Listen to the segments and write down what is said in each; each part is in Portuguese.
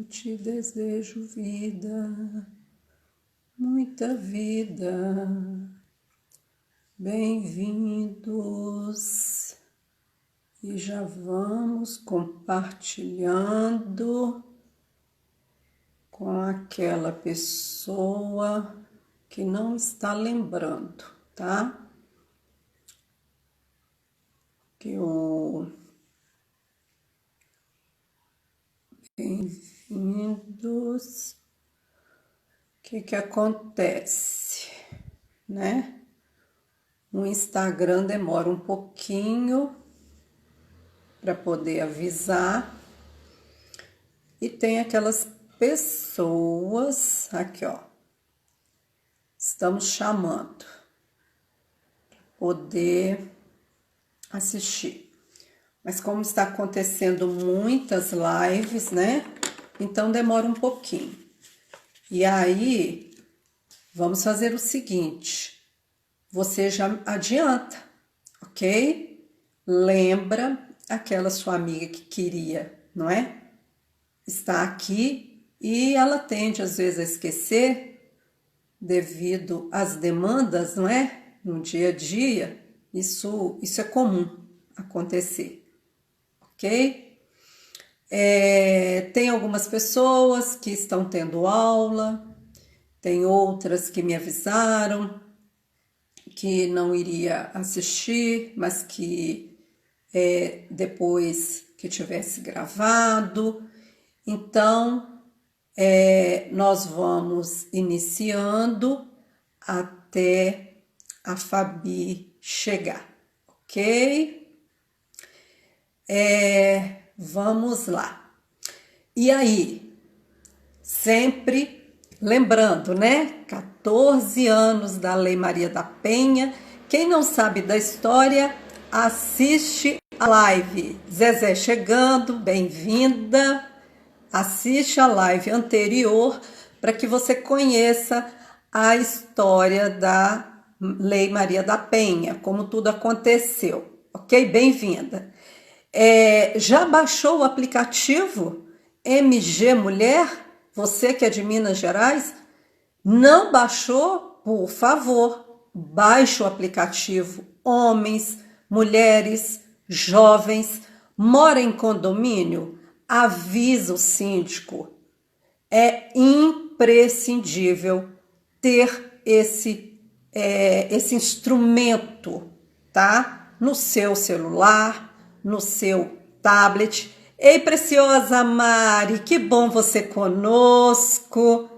te desejo vida, muita vida. Bem-vindos. E já vamos compartilhando com aquela pessoa que não está lembrando, tá? Bem-vindos. O que acontece, né? O Instagram demora um pouquinho para poder avisar. E tem aquelas pessoas aqui, ó. Estamos chamando para poder assistir. Mas como está acontecendo muitas lives, né? Então demora um pouquinho. E aí, vamos fazer o seguinte. Você já adianta, ok? Lembra aquela sua amiga que queria, não é? Está aqui e ela tende às vezes a esquecer devido às demandas, não é? No dia a dia, isso é comum acontecer. Ok? Tem algumas pessoas que estão tendo aula, tem outras que me avisaram que não iria assistir, mas que depois que tivesse gravado. Então, nós vamos iniciando até a Fabi chegar, ok? Vamos lá. E aí, sempre lembrando, né? 14 anos da Lei Maria da Penha. Quem não sabe da história, assiste a live. Zezé chegando, bem-vinda. Assiste a live anterior para que você conheça a história da Lei Maria da Penha, como tudo aconteceu. Ok? Bem-vinda. Já baixou o aplicativo MG Mulher? Você que é de Minas Gerais? Não baixou? Por favor, baixe o aplicativo. Homens, mulheres, jovens, mora em condomínio? Avisa o síndico. É imprescindível ter esse instrumento, tá? No seu celular, no seu tablet. Ei, preciosa Mari, que bom você conosco.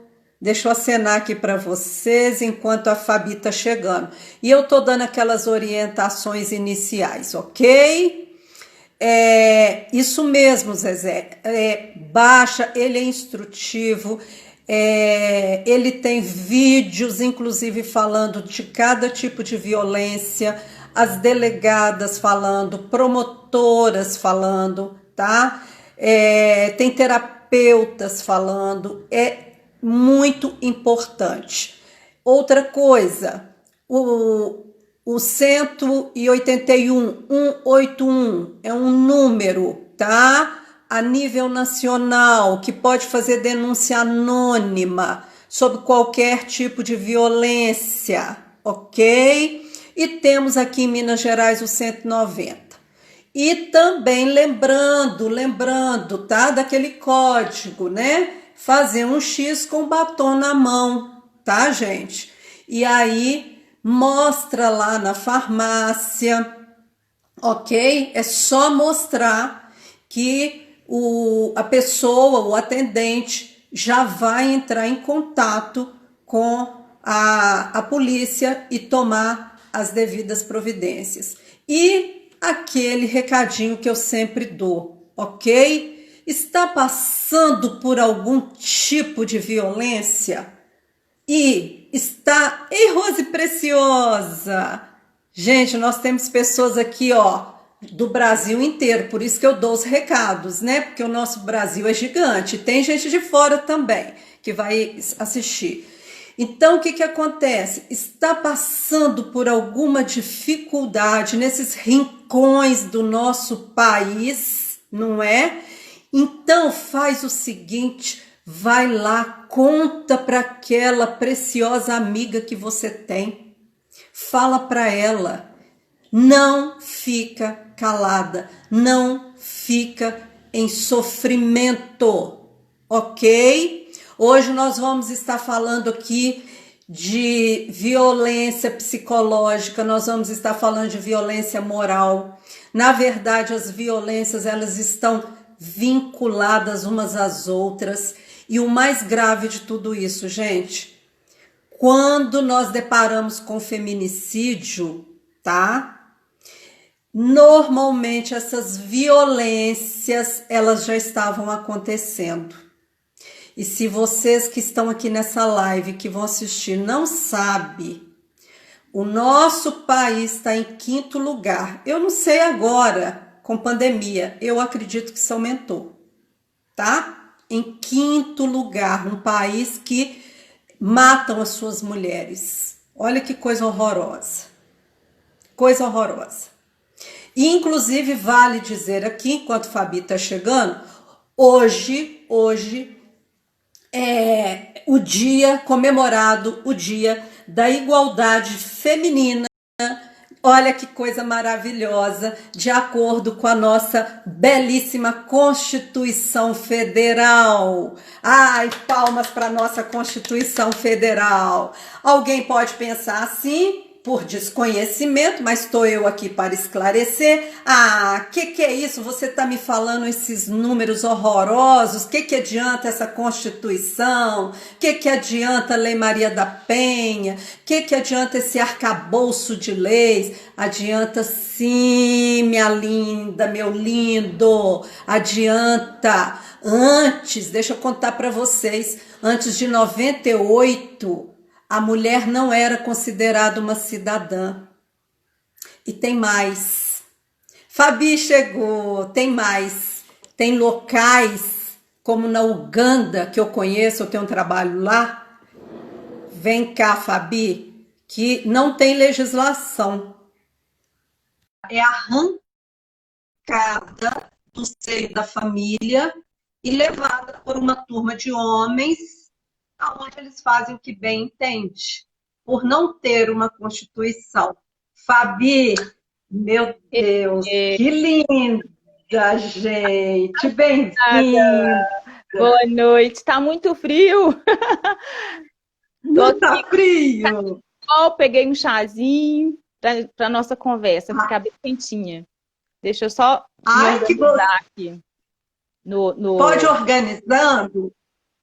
Deixa eu acenar aqui para vocês enquanto a Fabi tá chegando. E eu tô dando aquelas orientações iniciais, ok? Isso mesmo, Zezé. Baixa, ele é instrutivo. Ele tem vídeos, inclusive, falando de cada tipo de violência, as delegadas falando, promotoras falando, tá? Tem terapeutas falando, é muito importante. Outra coisa, o 181, 181 é um número, tá? A nível nacional, que pode fazer denúncia anônima sobre qualquer tipo de violência, ok? E temos aqui em Minas Gerais o 190. E também lembrando, tá? Daquele código, né? Fazer um X com batom na mão, tá, gente? E aí, mostra lá na farmácia, ok? É só mostrar que a pessoa, o atendente, já vai entrar em contato com a polícia e tomar as devidas providências. E aquele recadinho que eu sempre dou, ok? Está passando por algum tipo de violência e está... Ei, Rose Preciosa! Gente, nós temos pessoas aqui, ó, do Brasil inteiro, por isso que eu dou os recados, né? Porque o nosso Brasil é gigante. Tem gente de fora também que vai assistir. Então, o que acontece? Está passando por alguma dificuldade nesses rincões do nosso país, não é? Então faz o seguinte, vai lá, conta para aquela preciosa amiga que você tem. Fala para ela. Não fica calada, não fica em sofrimento, ok? Hoje nós vamos estar falando aqui de violência psicológica, nós vamos estar falando de violência moral. Na verdade, as violências, elas estão vinculadas umas às outras. E o mais grave de tudo isso, gente, quando nós deparamos com feminicídio, tá? Normalmente essas violências, elas já estavam acontecendo. E se vocês que estão aqui nessa live, que vão assistir, não sabem, o nosso país está em 5º lugar. Eu não sei agora, com pandemia, eu acredito que isso aumentou, tá? Em 5º lugar, um país que matam as suas mulheres. Olha que coisa horrorosa. Coisa horrorosa. E, inclusive, vale dizer aqui, enquanto a Fabi está chegando, hoje é o dia comemorado, o dia da igualdade feminina. Olha que coisa maravilhosa, de acordo com a nossa belíssima Constituição Federal. Ai, palmas para a nossa Constituição Federal. Alguém pode pensar assim, por desconhecimento, mas estou eu aqui para esclarecer. Ah, que é isso? Você está me falando esses números horrorosos? Que adianta essa Constituição? Que adianta a Lei Maria da Penha? Que adianta esse arcabouço de leis? Adianta sim, minha linda, meu lindo. Adianta. Antes, deixa eu contar para vocês, antes de 98, a mulher não era considerada uma cidadã. E tem mais. Fabi chegou, tem mais. Tem locais, como na Uganda, que eu conheço, eu tenho um trabalho lá. Vem cá, Fabi, que não tem legislação. É arrancada do seio da família e levada por uma turma de homens aonde eles fazem o que bem entende, por não ter uma Constituição. Fabi, meu Deus, que linda, gente, bem-vinda. Boa noite, tá muito frio. Não tá frio? Peguei um chazinho para nossa conversa ficar bem quentinha. Deixa eu só Ai, que aqui. No... Pode organizando,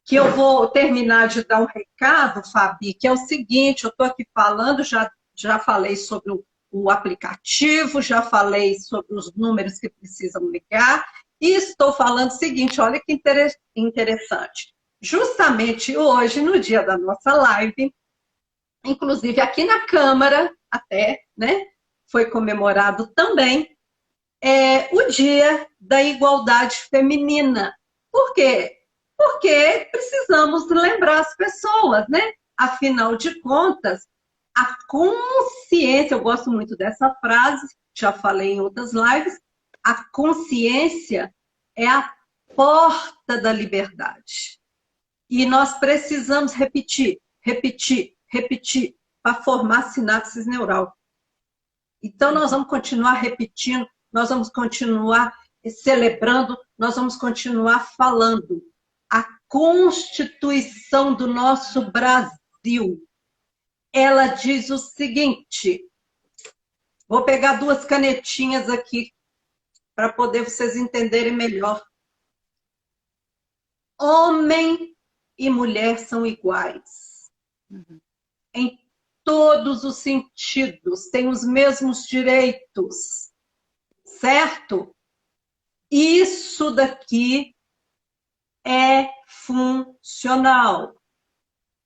que eu vou terminar de dar um recado, Fabi, que é o seguinte, eu estou aqui falando, já falei sobre o aplicativo, já falei sobre os números que precisam ligar, e estou falando o seguinte, olha que interessante. Justamente hoje, no dia da nossa live, inclusive aqui na Câmara, até, né, foi comemorado também, o Dia da Igualdade Feminina. Por quê? Porque precisamos lembrar as pessoas, né? Afinal de contas, a consciência, eu gosto muito dessa frase, já falei em outras lives, a consciência é a porta da liberdade. E nós precisamos repetir para formar sinapses neurais. Então, nós vamos continuar repetindo, nós vamos continuar celebrando, nós vamos continuar falando. A Constituição do nosso Brasil, ela diz o seguinte, vou pegar 2 canetinhas aqui para poder vocês entenderem melhor. Homem e mulher são iguais. Em todos os sentidos, têm os mesmos direitos, certo? Isso daqui é funcional,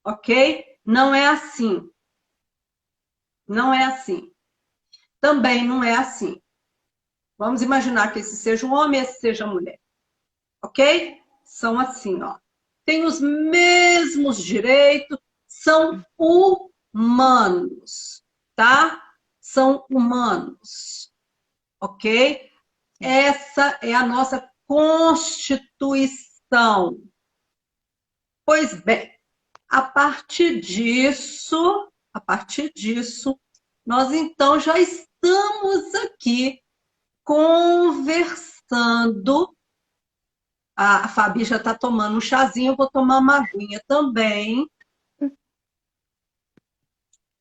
ok? Não é assim. Não é assim. Também não é assim. Vamos imaginar que esse seja um homem e esse seja mulher, ok? São assim, ó. Têm os mesmos direitos, são humanos, tá? São humanos, ok? Essa é a nossa Constituição. Pois bem, a partir disso, nós então já estamos aqui conversando. A Fabi já está tomando um chazinho, eu vou tomar uma aguinha também,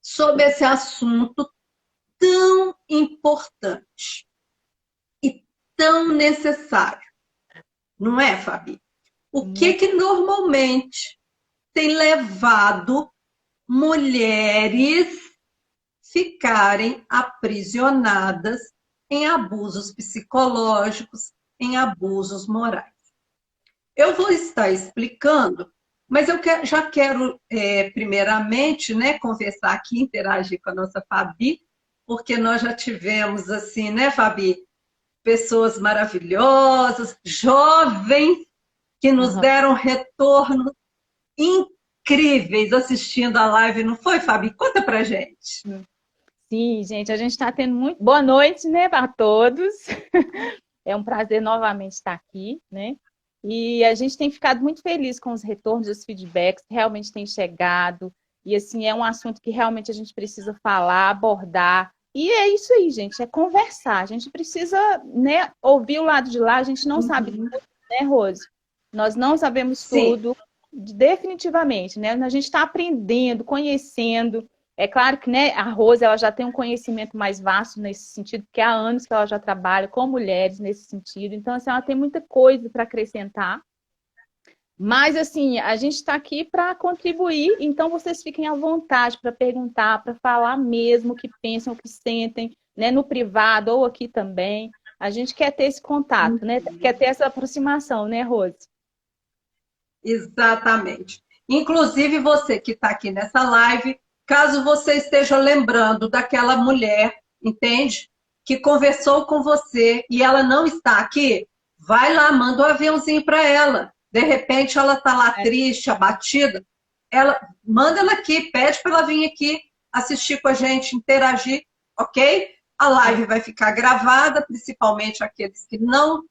sobre esse assunto tão importante e tão necessário. Não é, Fabi? O que normalmente tem levado mulheres ficarem aprisionadas em abusos psicológicos, em abusos morais? Eu vou estar explicando, mas eu já quero, primeiramente, né, conversar aqui, interagir com a nossa Fabi, porque nós já tivemos, assim, né, Fabi, pessoas maravilhosas, jovens, que nos deram retorno incríveis assistindo a live, não foi, Fabi? Conta pra gente. Sim, gente, a gente está tendo muito... Boa noite, né, para todos. É um prazer novamente estar aqui, né? E a gente tem ficado muito feliz com os retornos, os feedbacks que realmente têm chegado. E, assim, é um assunto que realmente a gente precisa falar, abordar. E é isso aí, gente, é conversar. A gente precisa, né, ouvir o lado de lá. A gente não sabe tudo, né, Rose? Nós não sabemos tudo, definitivamente, né? A gente está aprendendo, conhecendo. É claro que, né, a Rose ela já tem um conhecimento mais vasto nesse sentido, porque há anos que ela já trabalha com mulheres nesse sentido. Então, assim, ela tem muita coisa para acrescentar. Mas, assim, a gente está aqui para contribuir, então vocês fiquem à vontade para perguntar, para falar mesmo o que pensam, o que sentem, né, no privado ou aqui também. A gente quer ter esse contato, né? Quer ter essa aproximação, né, Rose? Exatamente. Inclusive, você que está aqui nessa live, caso você esteja lembrando daquela mulher, entende? Que conversou com você e ela não está aqui, vai lá, manda um aviãozinho para ela. De repente ela está lá triste, abatida. Manda ela aqui, pede para ela vir aqui assistir com a gente, interagir, ok? A live vai ficar gravada, principalmente aqueles que não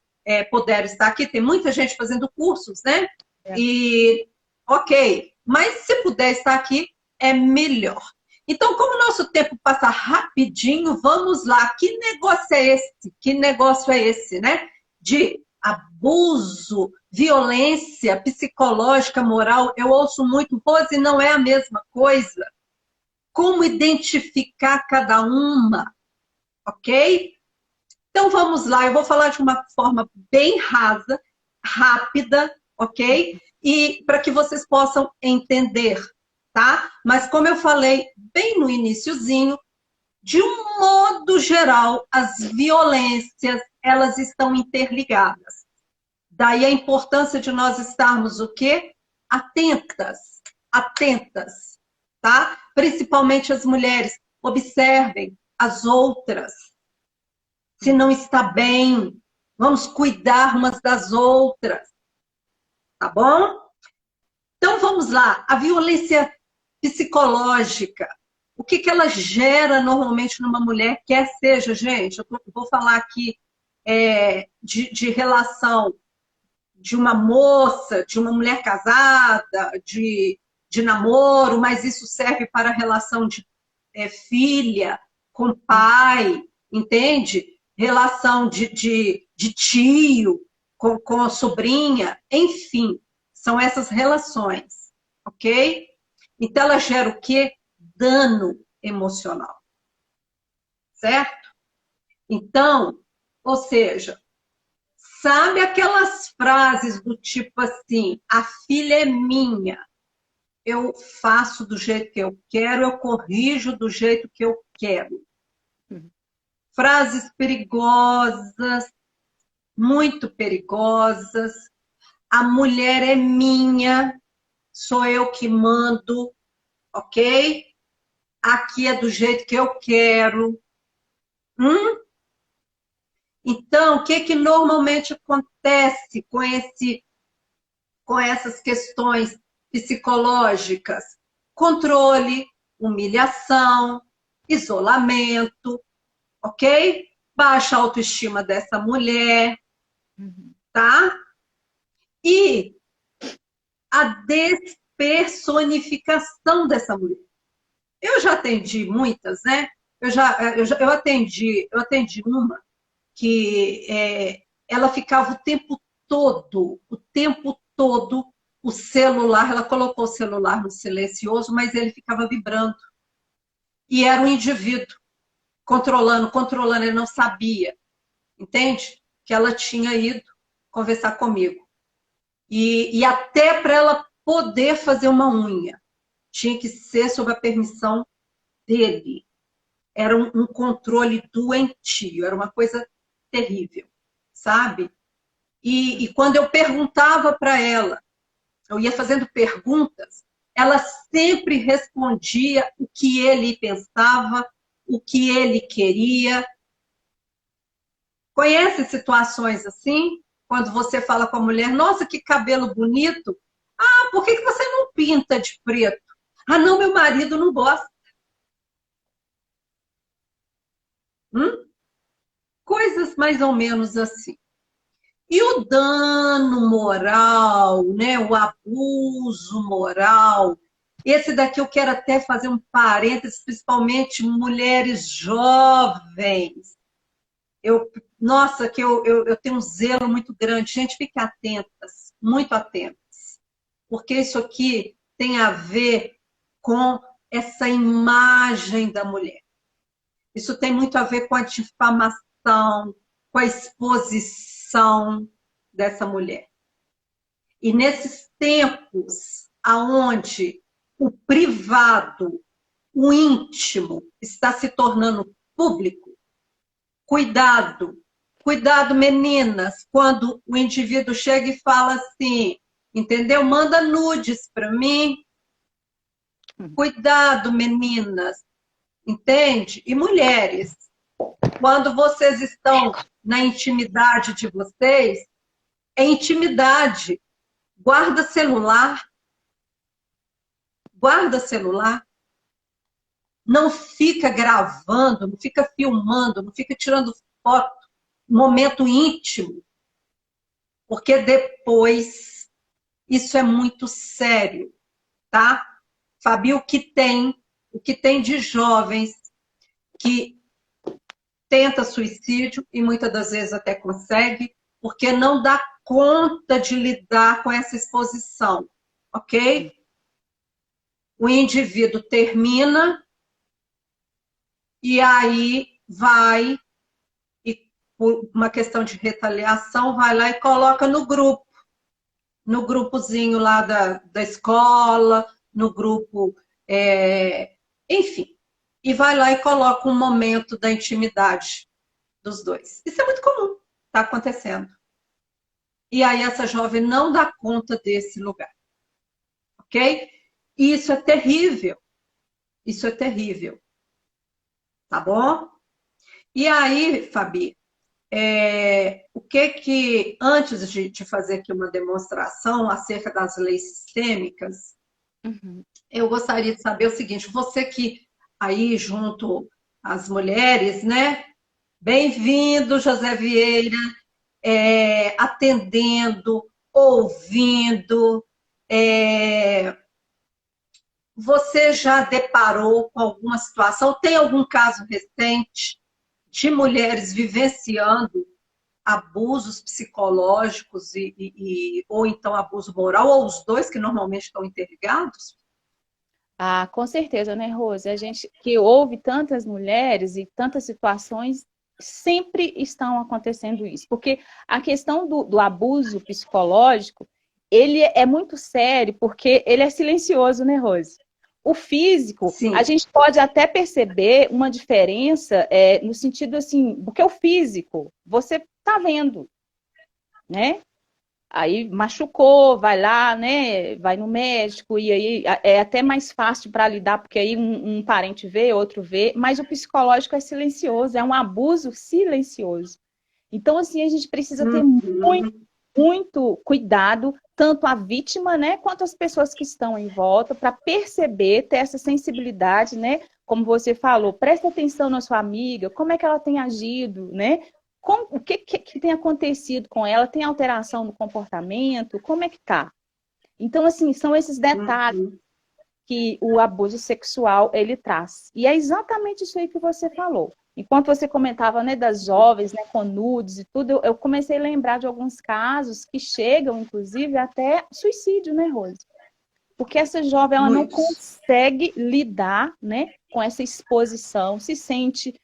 puderam estar aqui. Tem muita gente fazendo cursos, né? E, ok, mas se puder estar aqui, é melhor. Então, como o nosso tempo passa rapidinho, vamos lá. Que negócio é esse? Que negócio é esse, né? De abuso, violência psicológica, moral. Eu ouço muito, Rose, não é a mesma coisa. Como identificar cada uma, ok? Então, vamos lá. Eu vou falar de uma forma bem rasa, rápida, ok? E para que vocês possam entender, tá? Mas como eu falei bem no iniciozinho, de um modo geral, as violências, elas estão interligadas. Daí a importância de nós estarmos o quê? Atentas, atentas, tá? Principalmente as mulheres, observem as outras. Se não está bem, vamos cuidar umas das outras. Tá bom? Então vamos lá. A violência psicológica. O que ela gera normalmente numa mulher, quer seja, gente, eu vou falar aqui de relação de uma moça, de uma mulher casada, de namoro, mas isso serve para a relação de filha com pai, entende? Relação de tio com a sobrinha, enfim, são essas relações, ok? Então, ela gera o quê? Dano emocional, certo? Então, ou seja, sabe aquelas frases do tipo assim, a filha é minha, eu faço do jeito que eu quero, eu corrijo do jeito que eu quero. Frases perigosas, muito perigosas. A mulher é minha, sou eu que mando, ok? Aqui é do jeito que eu quero. Então, o que normalmente acontece com essas questões psicológicas? Controle, humilhação, isolamento, ok? Baixa autoestima dessa mulher, tá? E a despersonificação dessa mulher. Eu já atendi muitas, né? Eu atendi uma que ela ficava o tempo todo, o celular, ela colocou o celular no silencioso, mas ele ficava vibrando. E era um indivíduo controlando, ele não sabia, entende? Que ela tinha ido conversar comigo. E até para ela poder fazer uma unha, tinha que ser sob a permissão dele. Era um controle doentio, era uma coisa terrível, sabe? E quando eu perguntava para ela, eu ia fazendo perguntas, ela sempre respondia o que ele pensava, o que ele queria. Conhece situações assim? Quando você fala com a mulher, nossa, que cabelo bonito. Ah, por que você não pinta de preto? Ah, não, meu marido não gosta. Hum? Coisas mais ou menos assim. E o dano moral, né? O abuso moral. Esse daqui eu quero até fazer um parênteses, principalmente mulheres jovens. Nossa, que eu tenho um zelo muito grande. Gente, fiquem atentas, muito atentas. Porque isso aqui tem a ver com essa imagem da mulher. Isso tem muito a ver com a difamação, com a exposição dessa mulher. E nesses tempos aonde o privado, o íntimo está se tornando público, cuidado, cuidado, meninas, quando o indivíduo chega e fala assim, entendeu? Manda nudes para mim. Cuidado, meninas, entende? E mulheres, quando vocês estão na intimidade de vocês, é intimidade. Guarda celular. Guarda celular. Não fica gravando, não fica filmando, não fica tirando foto. Momento íntimo. Porque depois isso é muito sério, tá? Fabi, o que tem de jovens que tenta suicídio e muitas das vezes até consegue, porque não dá conta de lidar com essa exposição, ok? O indivíduo termina e aí vai, e por uma questão de retaliação, vai lá e coloca no grupozinho lá da escola, no grupo, enfim, e vai lá e coloca um momento da intimidade dos dois. Isso é muito comum, está acontecendo. E aí essa jovem não dá conta desse lugar, ok? E isso é terrível, isso é terrível, tá bom? E aí, Fabi, o que antes de fazer aqui uma demonstração acerca das leis sistêmicas, eu gostaria de saber o seguinte, você que aí junto às mulheres, né? Bem-vindo, José Vieira, atendendo, ouvindo. Você já deparou com alguma situação? Tem algum caso recente de mulheres vivenciando abusos psicológicos ou então abuso moral, ou os dois que normalmente estão interligados? Ah, com certeza, né, Rose? A gente que ouve tantas mulheres e tantas situações, sempre estão acontecendo isso. Porque a questão do abuso psicológico, ele é muito sério, porque ele é silencioso, né, Rose? O físico, a Sim. gente pode até perceber uma diferença no sentido assim, porque o físico, você tá vendo, né? Aí machucou, vai lá, né? Vai no médico, e aí é até mais fácil para lidar, porque aí um parente vê, outro vê, mas o psicológico é silencioso, é um abuso silencioso. Então, assim, a gente precisa ter muito, Uhum. muito cuidado, tanto a vítima, né, quanto as pessoas que estão em volta, para perceber, ter essa sensibilidade, né? Como você falou, presta atenção na sua amiga, como é que ela tem agido, né? o que tem acontecido com ela? Tem alteração no comportamento? Como é que tá? Então, assim, são esses detalhes que o abuso sexual ele traz. E é exatamente isso aí que você falou. Enquanto você comentava, né, das jovens, né, com nudes e tudo, eu comecei a lembrar de alguns casos que chegam, inclusive, até suicídio, né, Rose? Porque essa jovem, ela não consegue lidar, né, com essa exposição, se sente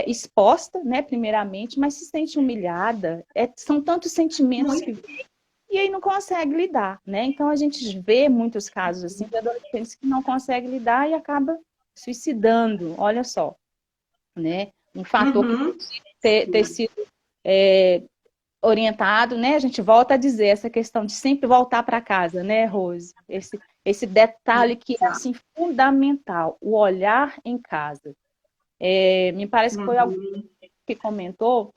exposta, né, primeiramente, mas se sente humilhada. São tantos sentimentos que vêm e aí não consegue lidar, né? Então a gente vê muitos casos assim de adolescentes que não conseguem lidar e acaba suicidando. Olha só, né? Um fator que ter sido orientado, né? A gente volta a dizer essa questão de sempre voltar para casa, né, Rose? Esse detalhe que é assim fundamental, o olhar em casa. Me parece que foi alguém que comentou.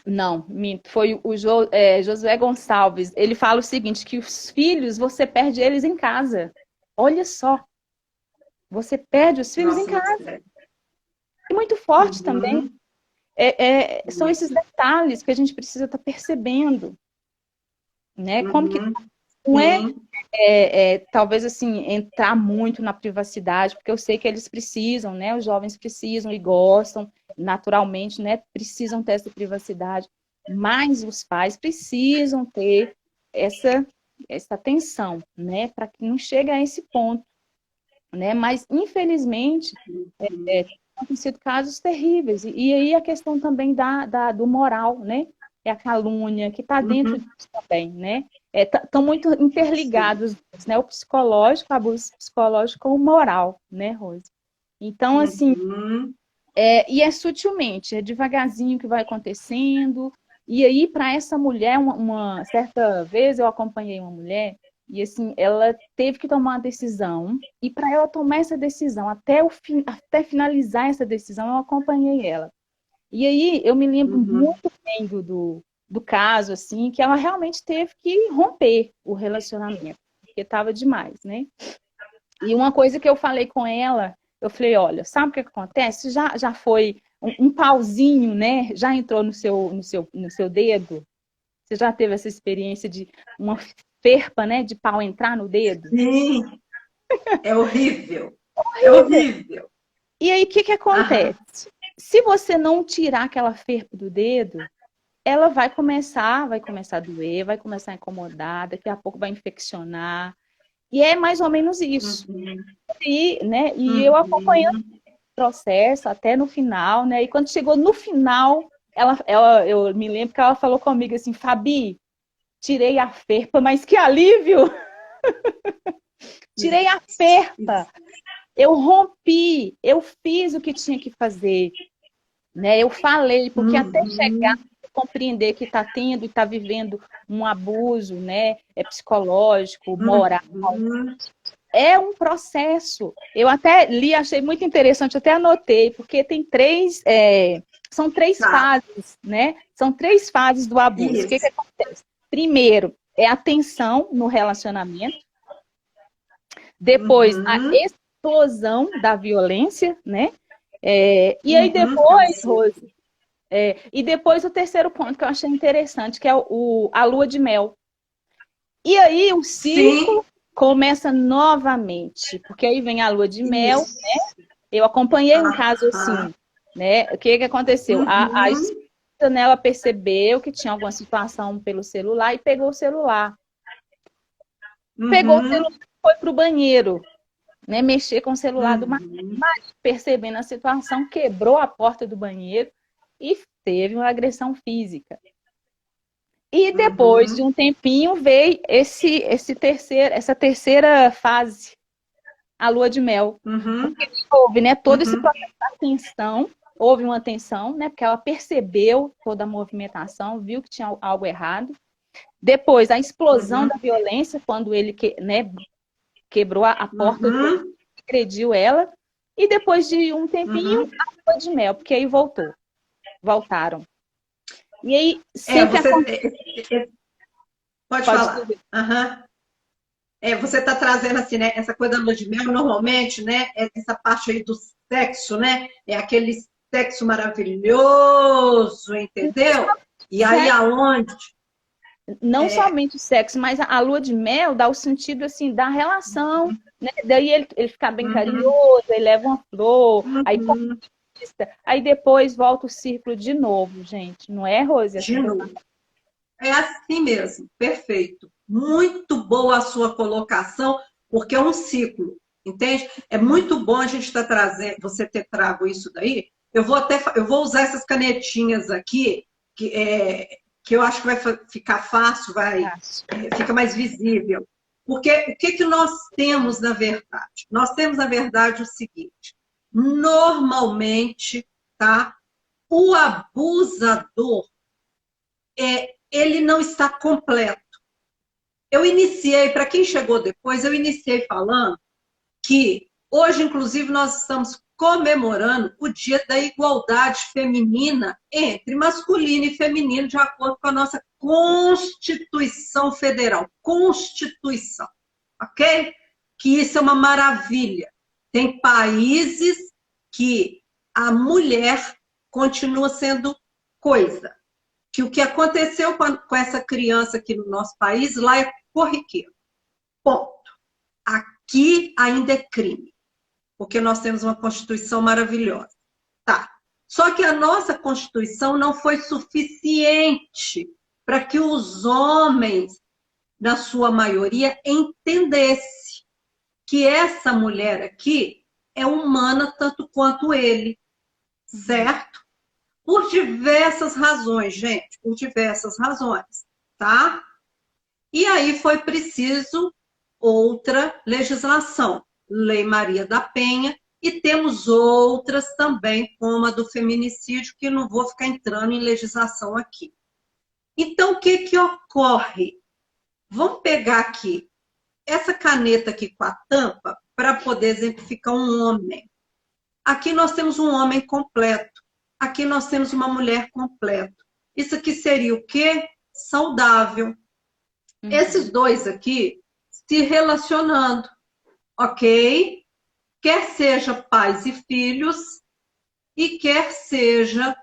Não, minto. Foi o Josué Gonçalves. Ele fala o seguinte, que os filhos, você perde eles em casa. Olha só. Você perde os filhos em casa. E muito forte também. São esses detalhes que a gente precisa estar percebendo. Né? Como que não talvez assim, entrar muito na privacidade, porque eu sei que eles precisam, né? Os jovens precisam e gostam, naturalmente, né? Precisam ter essa privacidade, mas os pais precisam ter essa atenção, né? Para que não chegue a esse ponto, né? Mas, infelizmente, tem sido casos terríveis. E aí a questão também do moral, né? É a calúnia que está dentro disso também, né? Estão muito interligados, né? O psicológico, o abuso psicológico com o moral, né, Rose? Então, assim, e é sutilmente, é devagarzinho que vai acontecendo. E aí, para essa mulher, uma certa vez eu acompanhei uma mulher, e assim, ela teve que tomar uma decisão, e para ela tomar essa decisão, até finalizar essa decisão, eu acompanhei ela. E aí, eu me lembro muito bem do caso, assim, que ela realmente teve que romper o relacionamento, porque estava demais, né? E uma coisa que eu falei com ela, eu falei, olha, sabe o que acontece? Já foi um pauzinho, né? Já entrou no seu dedo? Você já teve essa experiência de uma ferpa, né? De pau entrar no dedo? Sim, é horrível. É horrível. E aí, o que acontece? Se você não tirar aquela ferpa do dedo, ela vai começar a doer, vai começar a incomodar, daqui a pouco vai infeccionar. E é mais ou menos isso. E eu acompanhando o processo até no final, né? E quando chegou no final, eu me lembro que ela falou comigo assim, Fabi, tirei a ferpa, mas que alívio! Tirei a ferpa! Eu rompi, eu fiz o que tinha que fazer, né? Eu falei, porque até chegar a compreender que está tendo e está vivendo um abuso, né? Psicológico, moral. É um processo. Eu até li, achei muito interessante, até anotei, porque tem são três fases, né? São 3 fases do abuso. Isso. O que acontece? Primeiro, é a tensão no relacionamento. Depois, a explosão da violência, né? E aí depois, Rose, e depois o terceiro ponto que eu achei interessante, que é a lua de mel. E aí o ciclo começa novamente, porque aí vem a lua de mel, né? Eu acompanhei um caso assim, né? O que aconteceu? A esposa, né, ela percebeu que tinha alguma situação pelo celular e pegou o celular. Pegou o celular e foi pro banheiro, né? Mexer com o celular do marido. Percebendo a situação, quebrou a porta do banheiro e teve uma agressão física. E depois de um tempinho veio essa terceira fase, a lua de mel. Porque houve, né, todo esse processo da tensão, houve uma tensão, né, porque ela percebeu toda a movimentação, viu que tinha algo errado. Depois, a explosão da violência, quando ele, né, quebrou a porta, agrediu ela. E depois de um tempinho, a lua de mel, porque aí voltaram. E aí, sempre Pode falar. Você está trazendo assim, essa coisa da lua de mel, normalmente, né? Essa parte aí do sexo, né? É aquele sexo maravilhoso, entendeu? E aí aonde? Não somente o sexo, mas a lua de mel dá o sentido assim da relação, né? Daí ele fica bem carinhoso, ele leva uma flor, aí conquista, aí depois volta o círculo de novo, gente. Não é, Rose? De Assim, novo. É assim mesmo, perfeito. Muito boa a sua colocação, porque é um ciclo, entende? É muito bom a gente estar trazendo, você ter trago isso daí. Eu vou usar essas canetinhas aqui, que eu acho que vai ficar fácil, fica mais visível. Porque o que nós temos na verdade? Nós temos na verdade o seguinte: normalmente, tá? O abusador ele não está completo. Eu iniciei, para quem chegou depois, eu iniciei falando que hoje, inclusive, nós estamos comemorando o Dia da Igualdade Feminina entre masculino e feminino, de acordo com a nossa Constituição Federal. Constituição, ok? Que isso é uma maravilha. Tem países que a mulher continua sendo coisa. Que o que aconteceu com essa criança aqui no nosso país, lá é corriqueiro. Ponto. Aqui ainda é crime, porque nós temos uma Constituição maravilhosa. Tá. Só que a nossa Constituição não foi suficiente para que os homens, na sua maioria, entendessem que essa mulher aqui é humana tanto quanto ele, certo? Por diversas razões, gente, por diversas razões, tá? E aí foi preciso outra legislação, Lei Maria da Penha, e temos outras também, como a do feminicídio, que não vou ficar entrando em legislação aqui. Então, o que ocorre? Vamos pegar aqui essa caneta aqui com a tampa para poder exemplificar um homem. Aqui nós temos um homem completo. Aqui nós temos uma mulher completa. Isso aqui seria o quê? Saudável. Esses dois aqui se relacionando, ok? Quer seja pais e filhos, e quer seja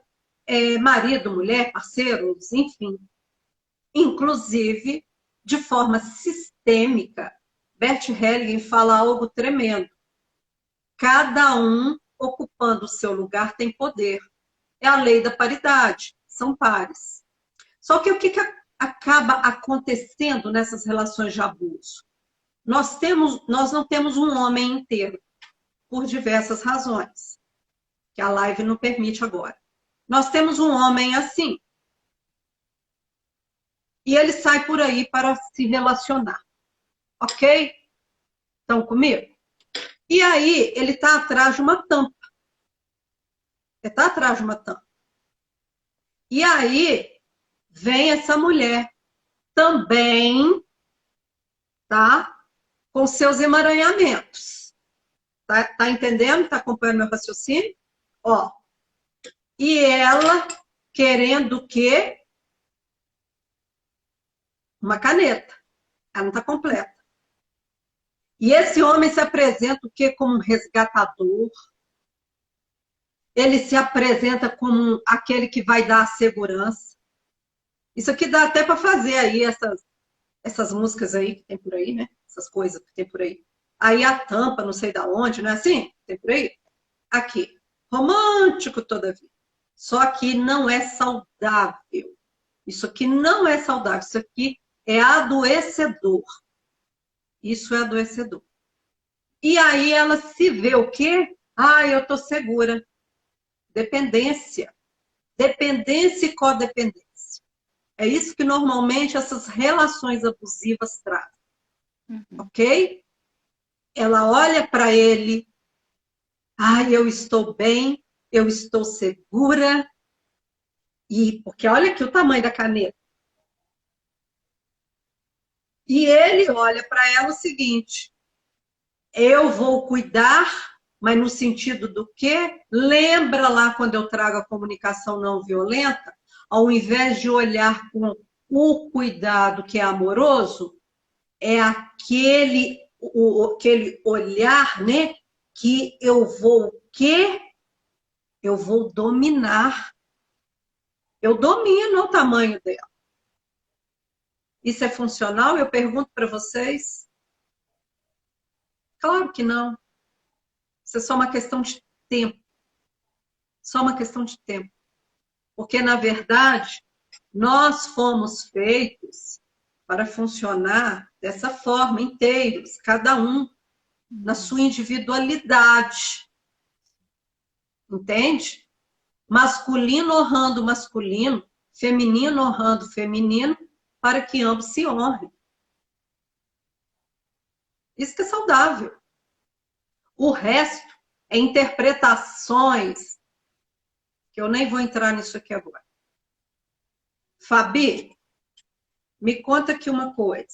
marido, mulher, parceiros, enfim. Inclusive, de forma sistêmica, Bert Hellinger fala algo tremendo. Cada um ocupando o seu lugar tem poder. É a lei da paridade, são pares. Só que o que acaba acontecendo nessas relações de abuso? Nós não temos um homem inteiro, por diversas razões, que a live não permite agora. Nós temos um homem assim, e ele sai por aí para se relacionar, ok? Estão comigo? E aí, ele está atrás de uma tampa. Ele está atrás de uma tampa. E aí, vem essa mulher também, tá? Com seus emaranhamentos. Tá entendendo? Tá acompanhando meu raciocínio? Ó. E ela querendo o quê? Uma caneta. Ela não tá completa. E esse homem se apresenta o quê? Como um resgatador. Ele se apresenta como aquele que vai dar a segurança. Isso aqui dá até para fazer aí essas músicas aí que tem por aí, né? Essas coisas que tem por aí. Aí a tampa, não sei da onde, não é assim? Tem por aí? Aqui. Romântico, todavia. Só que não é saudável. Isso aqui não é saudável. Isso aqui é adoecedor. Isso é adoecedor. E aí ela se vê o quê? Eu tô segura. Dependência. Dependência e codependência. É isso que normalmente essas relações abusivas trazem. Ok? Ela olha para ele. Eu estou bem, eu estou segura. Porque olha aqui o tamanho da caneta. E ele olha para ela o seguinte: eu vou cuidar, mas no sentido do quê? Lembra lá quando eu trago a comunicação não violenta? Ao invés de olhar com o cuidado que é amoroso, é aquele olhar, né? Que eu vou o quê? eu vou dominar. Eu domino o tamanho dela. Isso é funcional? Eu pergunto para vocês. Claro que não. Isso é só uma questão de tempo. Só uma questão de tempo. Porque, na verdade, nós fomos feitos para funcionar dessa forma, inteiros, cada um na sua individualidade. Entende? Masculino honrando masculino, feminino honrando feminino, para que ambos se honrem. Isso que é saudável. O resto é interpretações, que eu nem vou entrar nisso aqui agora. Fabi, me conta aqui uma coisa.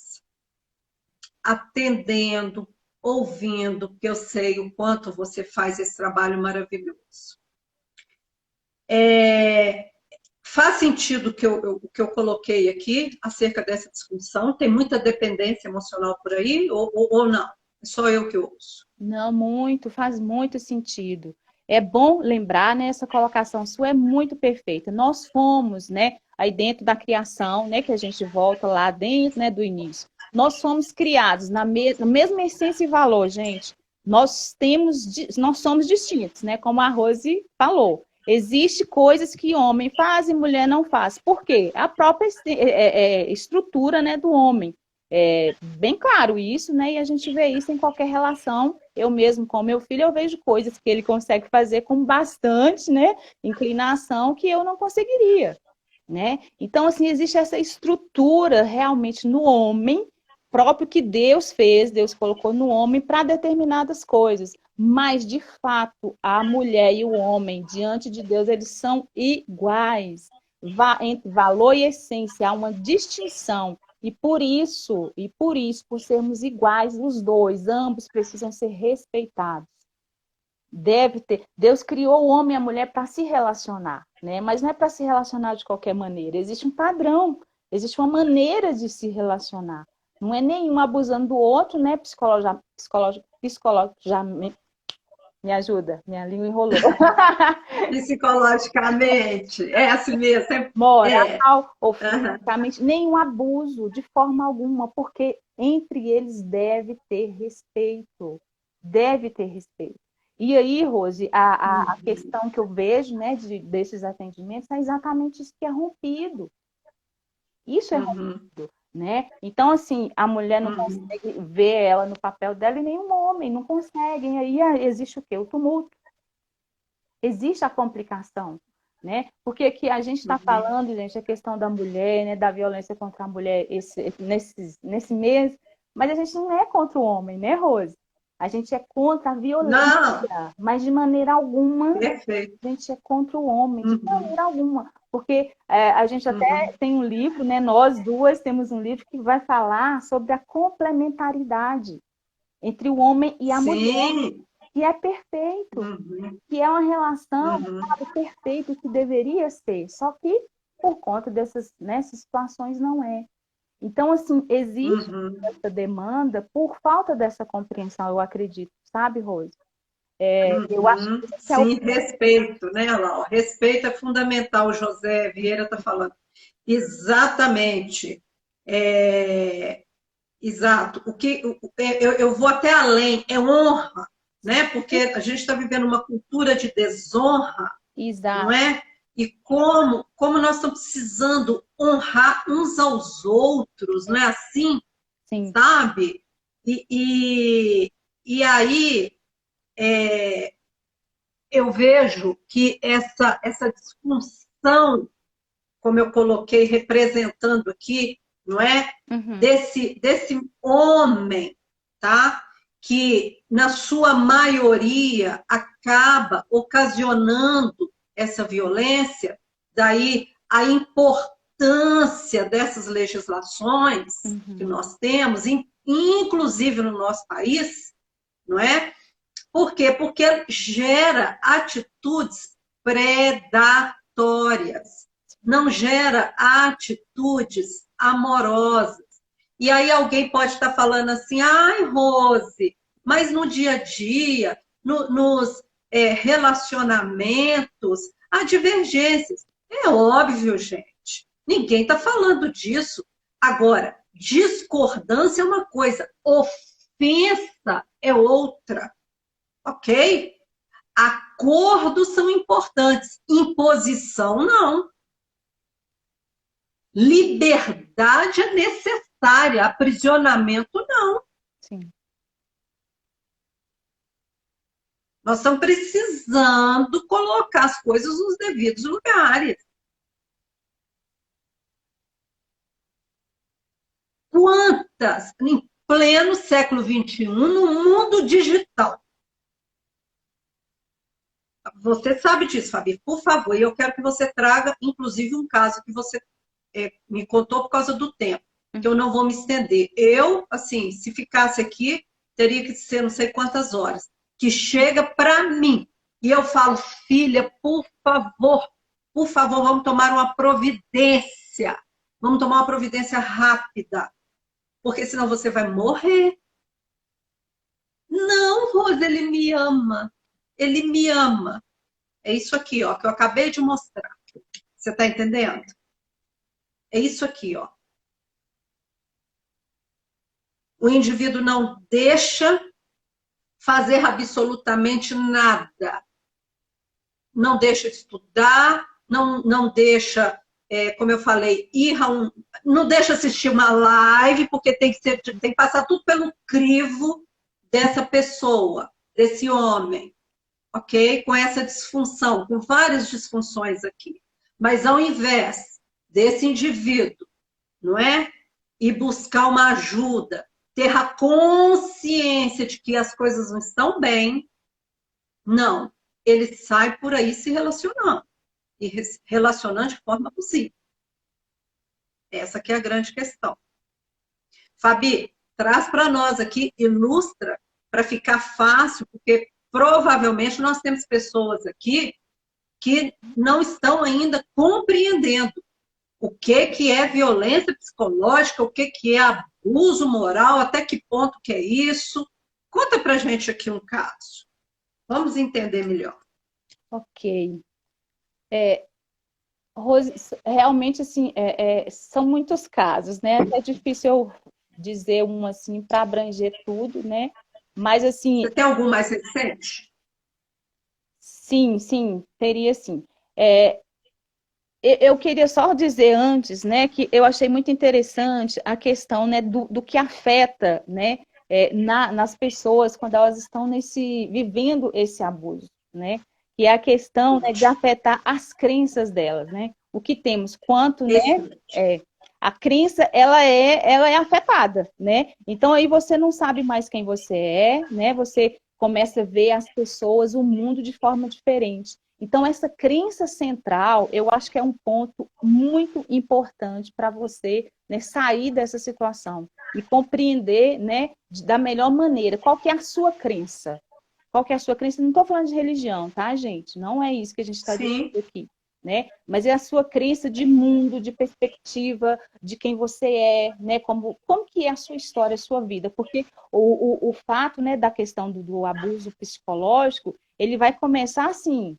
Atendendo, ouvindo, porque eu sei o quanto você faz esse trabalho maravilhoso. Faz sentido o que eu coloquei aqui acerca dessa discussão? Tem muita dependência emocional por aí ou não? É só eu que ouço? Não, muito, faz muito sentido. É bom lembrar, né, essa colocação sua é muito perfeita. Nós fomos, né, aí dentro da criação, né, que a gente volta lá dentro, né, do início. Nós somos criados na mesma essência e valor, gente. Nós somos distintos, né, como a Rose falou. Existem coisas que homem faz e mulher não faz. Por quê? A própria estrutura, né, do homem. É bem claro isso, né? E a gente vê isso em qualquer relação. Eu mesmo com meu filho, eu vejo coisas que ele consegue fazer com bastante, né, inclinação que eu não conseguiria, né? Então, assim, existe essa estrutura realmente no homem próprio que Deus fez, Deus colocou no homem para determinadas coisas. Mas, de fato, a mulher e o homem, diante de Deus, eles são iguais. Entre valor e essência, há uma distinção. E por isso, por sermos iguais, os dois, ambos precisam ser respeitados. Deve ter. Deus criou o homem e a mulher para se relacionar, né? Mas não é para se relacionar de qualquer maneira. Existe um padrão, existe uma maneira de se relacionar. Não é nenhum abusando do outro, né? Psicologicamente. Me ajuda, minha língua enrolou. Psicologicamente, é assim mesmo. Sempre... Moral ou fisicamente, nenhum abuso, de forma alguma, porque entre eles deve ter respeito. Deve ter respeito. E aí, Rose, a questão que eu vejo, né, desses atendimentos é exatamente isso que é rompido. Isso é rompido, né? Então, assim, a mulher não consegue ver ela no papel dela e nenhum homem não consegue. E aí existe o quê? O tumulto. Existe a complicação, né? Porque aqui a gente está falando, gente, a questão da mulher, né, da violência contra a mulher nesse mês, mas a gente não é contra o homem, né, Rose? A gente é contra a violência, mas de maneira alguma a gente é contra o homem, de maneira alguma. Porque a gente até tem um livro, né? Nós duas temos um livro que vai falar sobre a complementaridade entre o homem e a mulher. Que é perfeito, que é uma relação perfeita que deveria ser, só que por conta dessas situações não é. Então, assim, existe essa demanda por falta dessa compreensão, eu acredito, sabe, Rose? Eu acho que sim, respeito, né, Laura? Respeito é fundamental, o José Vieira está falando. Exatamente. Exato. Eu vou até além, é honra, né? Porque a gente está vivendo uma cultura de desonra, Exato. Não é? E como nós estamos precisando honrar uns aos outros, não é assim? Sim. Sabe? E aí eu vejo que essa disfunção, como eu coloquei representando aqui, não é? Desse homem, tá? Que, na sua maioria, acaba ocasionando essa violência, daí a importância dessas legislações que nós temos, inclusive no nosso país, não é? Por quê? Porque gera atitudes predatórias, não gera atitudes amorosas. E aí alguém pode estar falando assim, ai, Rose, mas no dia a dia, nos relacionamentos, há divergências. É óbvio, gente. Ninguém está falando disso. Agora, discordância é uma coisa, ofensa é outra, ok? Acordos são importantes, imposição não. Liberdade é necessária, aprisionamento não. Sim. Nós estamos precisando colocar as coisas nos devidos lugares. Quantas, em pleno século XXI, no mundo digital? Você sabe disso, Fabi, por favor, e eu quero que você traga, inclusive, um caso que você me contou por causa do tempo, que eu não vou me estender. Eu, assim, se ficasse aqui, teria que ser não sei quantas horas, que chega para mim. E eu falo, filha, por favor, vamos tomar uma providência. Vamos tomar uma providência rápida, porque senão você vai morrer. Não, Rosa, ele me ama. Ele me ama. É isso aqui, ó, que eu acabei de mostrar. Você está entendendo? É isso aqui, ó. O indivíduo não deixa fazer absolutamente nada. Não deixa estudar, não deixa, como eu falei, não deixa assistir uma live, porque tem que passar tudo pelo crivo dessa pessoa, desse homem, ok? Com essa disfunção, com várias disfunções aqui. Mas ao invés desse indivíduo, não é? E buscar uma ajuda, ter a consciência de que as coisas não estão bem, não. Ele sai por aí se relacionando. E relacionando de forma possível. Essa que é a grande questão. Fabi, traz para nós aqui, ilustra, para ficar fácil, porque provavelmente nós temos pessoas aqui que não estão ainda compreendendo o que é violência psicológica, o que é abuso moral, até que ponto que é isso. Conta pra gente aqui um caso. Vamos entender melhor. Ok. Rose, realmente, assim, são muitos casos, né? É difícil eu dizer um, assim, para abranger tudo, né? Mas, assim... Você tem algum mais recente? Sim, teria sim. Eu queria só dizer antes, né, que eu achei muito interessante a questão, né, do que afeta, né, nas pessoas quando elas estão vivendo esse abuso, né, que é a questão, né, de afetar as crenças delas, né, o que temos, quanto, né, a crença, ela é afetada, né, então aí você não sabe mais quem você é, né, você começa a ver as pessoas, o mundo de forma diferente. Então, essa crença central, eu acho que é um ponto muito importante para você, né, sair dessa situação e compreender, né, da melhor maneira qual que é a sua crença. Qual que é a sua crença? Não estou falando de religião, tá, gente? Não é isso que a gente está dizendo aqui, né? Mas é a sua crença de mundo, de perspectiva, de quem você é, né? Como que é a sua história, a sua vida? Porque o fato, né, da questão do abuso psicológico, ele vai começar assim,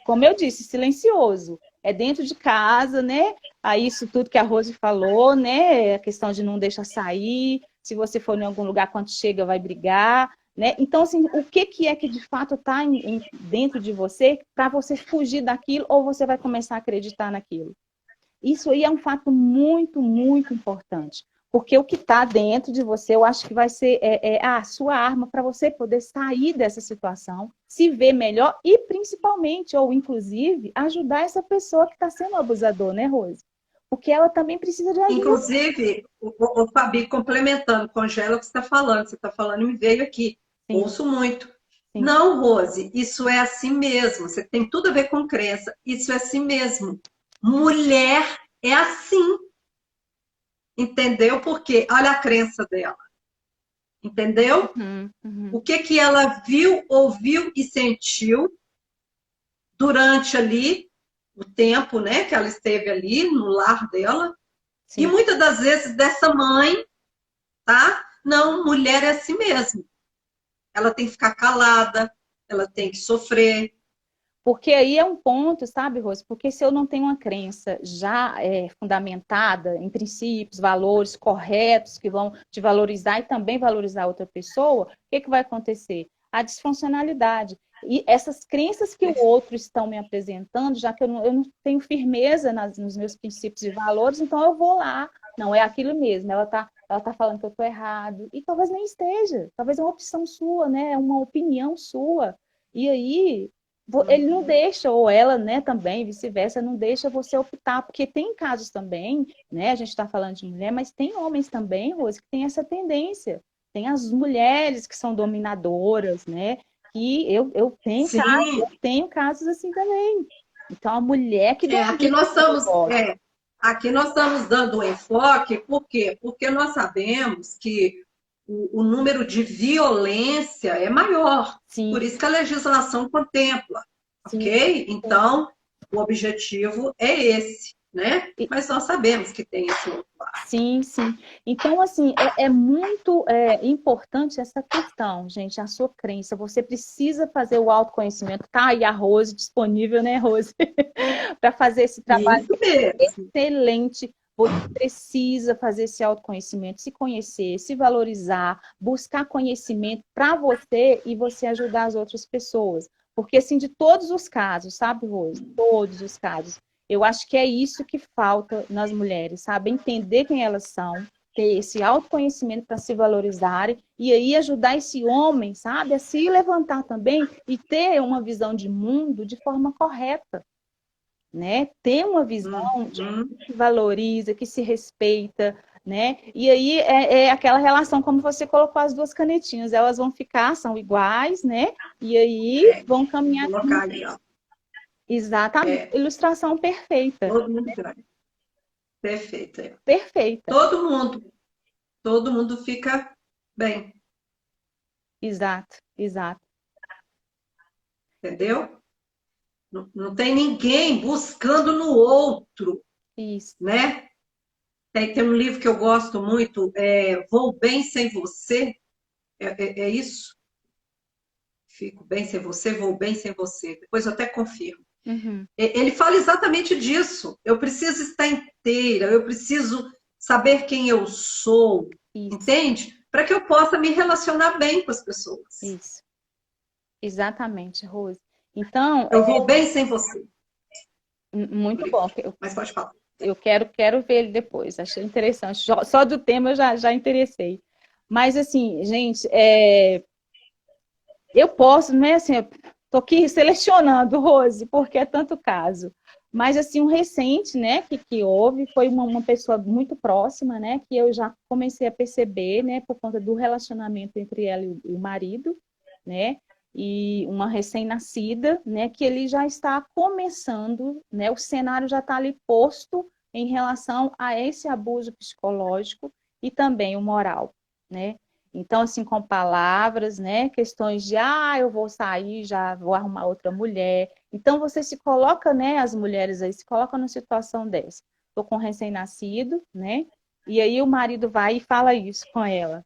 como eu disse, silencioso. É dentro de casa, né? Aí isso tudo que a Rose falou, né? A questão de não deixar sair, se você for em algum lugar, quando chega, vai brigar, né? Então, assim, o que é que de fato está dentro de você para você fugir daquilo ou você vai começar a acreditar naquilo? Isso aí é um fato muito, muito importante. Porque o que está dentro de você, eu acho que vai ser a sua arma para você poder sair dessa situação, se ver melhor e, principalmente, ou inclusive, ajudar essa pessoa que está sendo abusador, né, Rose? Porque ela também precisa de ajuda. Inclusive, o Fabi, complementando, congela o que você está falando e me veio aqui. Sim. Ouço muito. Sim. Não, Rose, isso é assim mesmo. Você tem tudo a ver com crença. Isso é assim mesmo. Mulher é assim. Entendeu? Porque olha a crença dela. Entendeu? O que ela viu, ouviu e sentiu durante ali o tempo, né, que ela esteve ali no lar dela. Sim. E muitas das vezes dessa mãe, tá? Não, mulher é assim mesmo. Ela tem que ficar calada, ela tem que sofrer. Porque aí é um ponto, sabe, Rose? Porque se eu não tenho uma crença já fundamentada em princípios, valores corretos que vão te valorizar e também valorizar outra pessoa, o que, que vai acontecer? A disfuncionalidade. E essas crenças que o outro estão me apresentando, já que eu não tenho firmeza nos meus princípios e valores, então eu vou lá. Não, é aquilo mesmo. Ela tá falando que eu estou errado. E talvez nem esteja. Talvez é uma opção sua, né? É uma opinião sua. E aí ele não deixa, ou ela, né, também, vice-versa, não deixa você optar, porque tem casos também, né, a gente está falando de mulher, mas tem homens também, Rose, que tem essa tendência. Tem as mulheres que são dominadoras, né, que Sim, eu tenho casos assim também. Então, a mulher que aqui domina nós o estamos, negócio. aqui nós estamos dando um enfoque, por quê? Porque nós sabemos que o número de violência é maior. Por Sim, isso que a legislação contempla, sim. ok? Então, o objetivo é esse, né? E, Mas nós sabemos que tem esse outro lado. sim, sim. Então, assim, é muito importante essa questão, gente, a sua crença. Você precisa fazer o autoconhecimento. Tá aí a Rose disponível, né, Rose? Para fazer esse trabalho Isso mesmo. excelente. Você precisa fazer esse autoconhecimento, se conhecer, se valorizar, buscar conhecimento para você e você ajudar as outras pessoas. Porque, assim, de todos os casos, sabe, Rose? Todos os casos. Eu acho que é isso que falta nas mulheres, sabe? Entender quem elas são, ter esse autoconhecimento para se valorizarem e aí ajudar esse homem, sabe, a se levantar também e ter uma visão de mundo de forma correta, né? Ter uma visão de Uhum. que valoriza, que se respeita, né? E aí é aquela relação como você colocou as duas canetinhas, elas vão ficar, são iguais, né? E aí vão Vou caminhar colocar ali, ó. exatamente, É, ilustração perfeita, todo mundo ganha. Perfeito. perfeita. Todo mundo fica bem, Exato, exato. entendeu? Não, não tem ninguém buscando no outro, Isso. né? Tem um livro que eu gosto muito, Vou Bem Sem Você, é isso? Fico bem sem você, vou bem sem você. Depois eu até confirmo. Uhum. Ele fala exatamente disso. Eu preciso estar inteira, eu preciso saber quem eu sou, Isso, entende? Para que eu possa me relacionar bem com as pessoas. isso. Exatamente, Rose. Então, Eu vou bem sem você, o muito bom. livro. Mas pode falar. Eu quero ver ele depois. Achei interessante. Só do tema eu já interessei. Mas, assim, gente, eu posso, não é assim, eu tô aqui selecionando, Rose, porque é tanto caso. Mas, assim, um recente, né, que houve, foi uma pessoa muito próxima, né, que eu já comecei a perceber, né, por conta do relacionamento entre ela e o marido, né, e uma recém-nascida, né, que ele já está começando, né, o cenário já está ali posto em relação a esse abuso psicológico e também o moral, né? Então, assim, com palavras, né? Questões de, eu vou sair, já vou arrumar outra mulher. Então, você se coloca, né? As mulheres aí se colocam numa situação dessa. Estou com um recém-nascido, né? E aí o marido vai e fala isso com ela.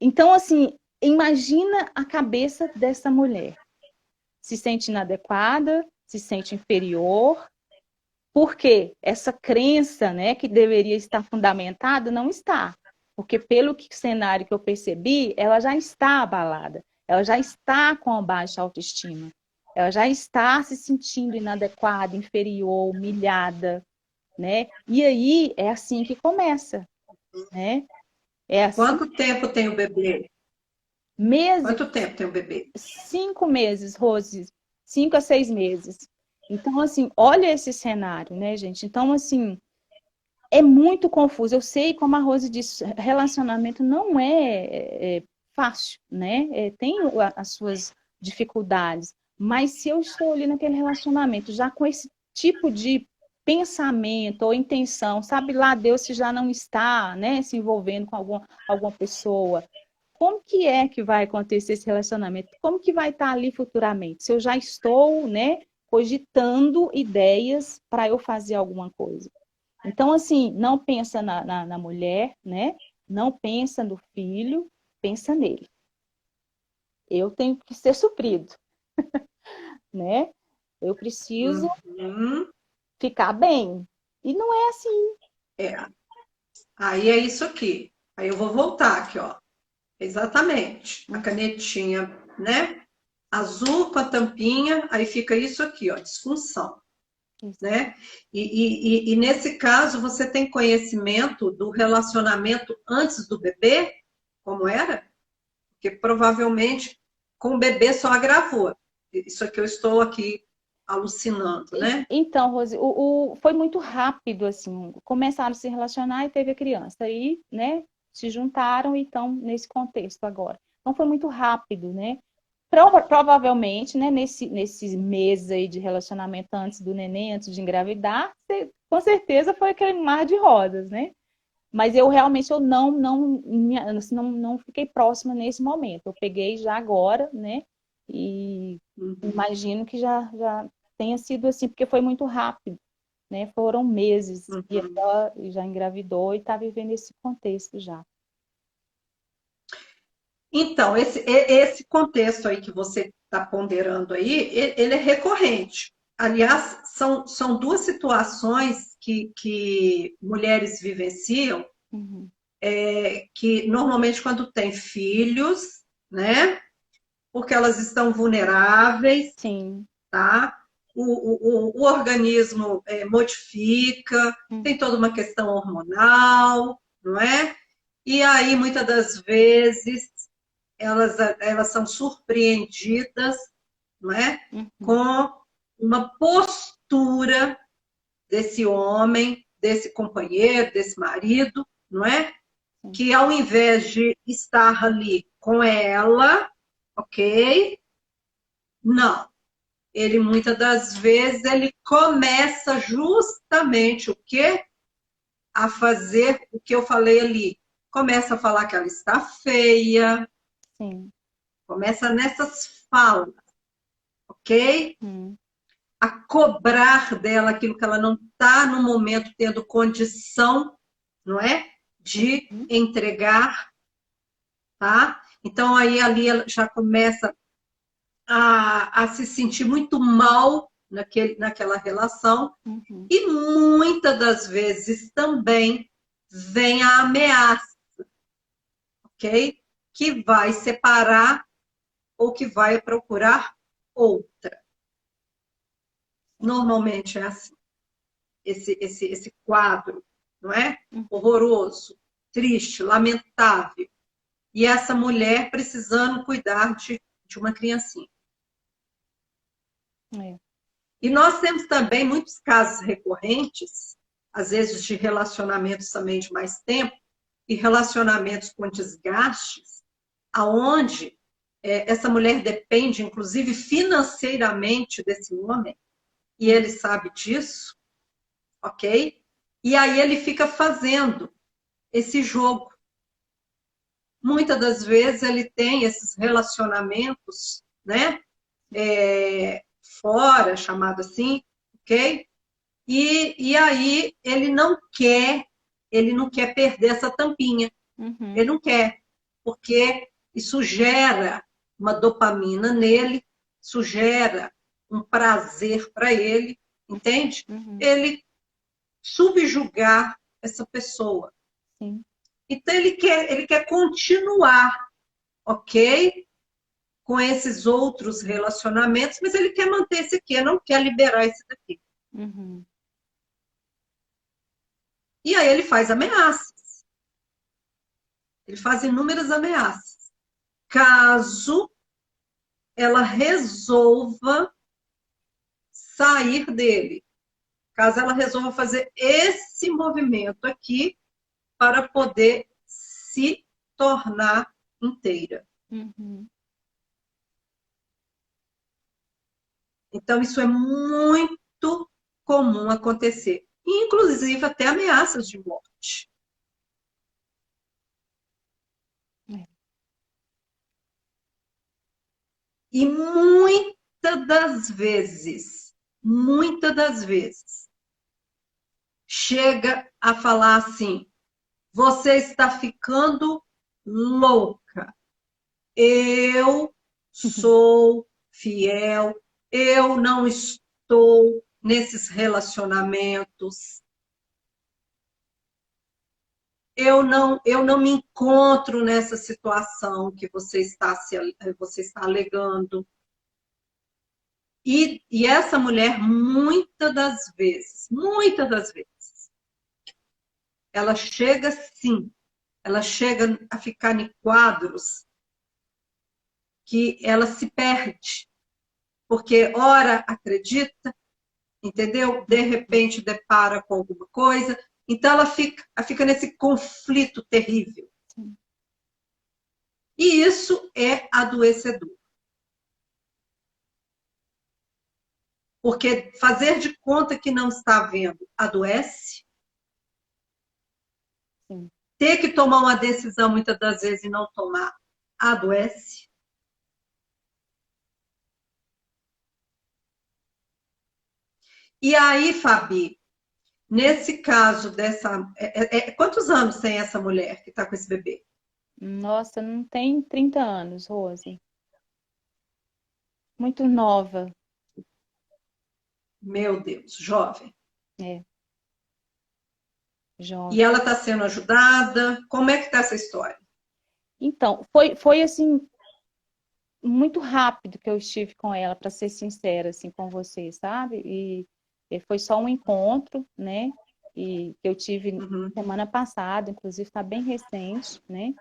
Então, assim, imagina a cabeça dessa mulher. Se sente inadequada, se sente inferior. Por quê? Essa crença, né, que deveria estar fundamentada, não está. Porque pelo cenário que eu percebi, ela já está abalada. Ela já está com a baixa autoestima. Ela já está se sentindo inadequada, inferior, humilhada, né? E aí é assim que começa, né? É assim, Quanto tempo tem o bebê? meses, Quanto tempo tem o bebê? 5 meses, Rose, 5 a 6 meses. Então, assim, olha esse cenário, né, gente? Então, assim, é muito confuso. Eu sei, como a Rose disse, relacionamento não é fácil, né? Tem as suas dificuldades. Mas se eu estou ali naquele relacionamento, já com esse tipo de pensamento ou intenção, sabe lá Deus se já não está, né, se envolvendo com alguma pessoa, como que é que vai acontecer esse relacionamento? Como que vai estar ali futuramente? Se eu já estou, né, cogitando ideias para eu fazer alguma coisa. Então, assim, não pensa na mulher, né? Não pensa no filho, pensa nele. eu tenho que ser suprido, né? Eu preciso Uhum. ficar bem. E não é assim. É. Aí é isso aqui. Aí eu vou voltar aqui, ó. Exatamente. A canetinha, né? Azul com a tampinha, aí fica isso aqui, ó, disfunção, Isso. né? E nesse caso, você tem conhecimento do relacionamento antes do bebê? Como era? Porque provavelmente com o bebê só agravou. Isso aqui eu estou aqui alucinando, né? Então, Rose, foi muito rápido, assim, começaram a se relacionar e teve a criança. Aí, né, se juntaram e estão nesse contexto agora. Então, foi muito rápido, né? Provavelmente, né, nesses meses aí de relacionamento antes do neném, antes de engravidar, com certeza foi aquele mar de rosas, né? Mas eu realmente assim, não fiquei próxima nesse momento. Eu peguei já agora, né? E Uhum. imagino que já tenha sido assim, porque foi muito rápido, né? Foram meses e Uhum. ela já engravidou e está vivendo esse contexto já. Então, esse contexto aí que você está ponderando aí, ele é recorrente. Aliás, são duas situações que mulheres vivenciam, Uhum. que normalmente quando têm filhos, né? Porque elas estão vulneráveis, Sim. tá? O organismo modifica, Uhum. tem toda uma questão hormonal, não é? E aí, muitas das vezes, elas são surpreendidas, não é? Uhum. Com uma postura desse homem, desse companheiro, desse marido, não é? Sim. Que ao invés de estar ali com ela, ok? Não. Ele muitas das vezes ele começa justamente o quê? A fazer o que eu falei ali. Começa a falar que ela está feia, Sim. começa nessas falas, ok? Uhum. A cobrar dela aquilo que ela não está no momento tendo condição, não é? De Uhum. entregar, tá? Então aí ali ela já começa a se sentir muito mal naquela relação. Uhum. E muitas das vezes também vem a ameaça, ok? Que vai separar ou que vai procurar outra. Normalmente é assim, esse quadro, não é? Uhum. Horroroso, triste, lamentável. E essa mulher precisando cuidar de uma criancinha. É. E nós temos também muitos casos recorrentes, às vezes de relacionamentos também de mais tempo, e relacionamentos com desgastes, aonde essa mulher depende, inclusive financeiramente, desse homem, e Uhum. ele sabe disso, ok? E aí ele fica fazendo esse jogo. Muitas das vezes ele tem esses relacionamentos, né? Fora, chamado assim, ok? E aí ele não quer perder essa tampinha. Uhum. Ele não quer, porque isso gera uma dopamina nele, isso gera um prazer para ele, entende? Uhum. Ele subjugar essa pessoa. Sim. Então ele quer continuar, ok? Com esses outros relacionamentos, mas ele quer manter esse aqui, não quer liberar esse daqui. Uhum. E aí ele faz ameaças. Ele faz inúmeras ameaças. Caso ela resolva sair dele, caso ela resolva fazer esse movimento aqui para poder se tornar inteira. Uhum. Então, isso é muito comum acontecer, inclusive até ameaças de morte. É. E muitas das vezes, chega a falar assim: você está ficando louca. Eu sou fiel, eu não estou nesses relacionamentos, eu não me encontro nessa situação que você está alegando. E essa mulher, muitas das vezes, ela chega sim, ela chega a ficar em quadros que ela se perde, porque ora acredita, entendeu? De repente depara com alguma coisa, então ela fica nesse conflito terrível. E isso é adoecedor. Porque fazer de conta que não está vendo adoece. Sim. Ter que tomar uma decisão muitas das vezes e não tomar adoece. E aí, Fabi, nesse caso dessa... quantos anos tem essa mulher que está com esse bebê? Nossa, não tem 30 anos, Rose. Muito nova. Meu Deus, jovem. É, E jovem. ela está sendo ajudada? Como é que está essa história? Então, foi assim, muito rápido que eu estive com ela, para ser sincera, assim, com você, sabe? E foi só um encontro, né? E que eu tive Uhum. semana passada, inclusive está bem recente, né?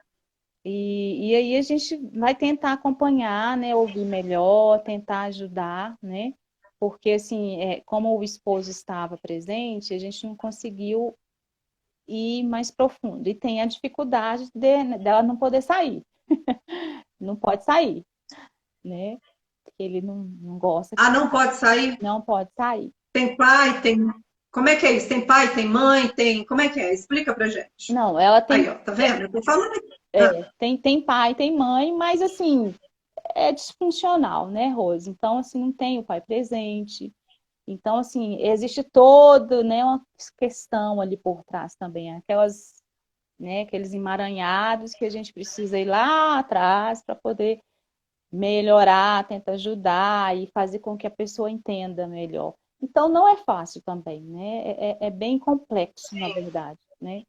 E aí a gente vai tentar acompanhar, né? Ouvir melhor, tentar ajudar, né? Porque, assim, como o esposo estava presente, a gente não conseguiu ir mais profundo. E tem a dificuldade dela não poder sair. Não pode sair, né? Porque ele não gosta, Ah, não pode sair? não pode sair. Tem pai, tem... Como é que é isso? Tem pai, tem mãe, tem... Como é que é? Explica pra gente. Não, ela Aí, tem, ó, tá vendo? Eu tô falando aqui. Ah, tem pai, tem mãe, mas assim, é disfuncional, né, Rose? Então, assim, não tem o pai presente. Então, assim, existe toda, né, uma questão ali por trás também, aquelas, né, aqueles emaranhados que a gente precisa ir lá atrás para poder melhorar, tentar ajudar e fazer com que a pessoa entenda melhor. Então, não é fácil também, né? É bem complexo, na verdade, né?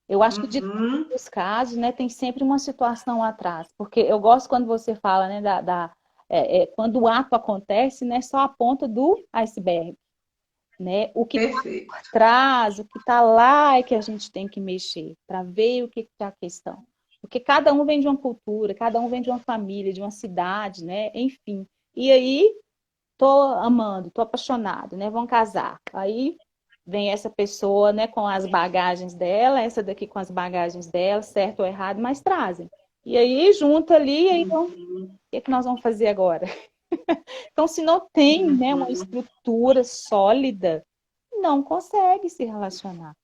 Eu acho que de todos uhum. os casos, né, tem sempre uma situação atrás, porque eu gosto quando você fala, né, quando o ato acontece, né, só a ponta do iceberg, né? O que está por Perfeito. trás, o que está lá é que a gente tem que mexer para ver o que está a questão. Porque cada um vem de uma cultura, cada um vem de uma família, de uma cidade, né? Enfim. E aí, tô amando, tô apaixonado, né? Vão casar. Aí vem essa pessoa, né, com as bagagens dela, essa daqui com as bagagens dela, certo ou errado, mas trazem. E aí junta ali, aí então, o Uhum. que é que nós vamos fazer agora? Então, se não tem, né, uma Uhum. estrutura sólida, não consegue se relacionar,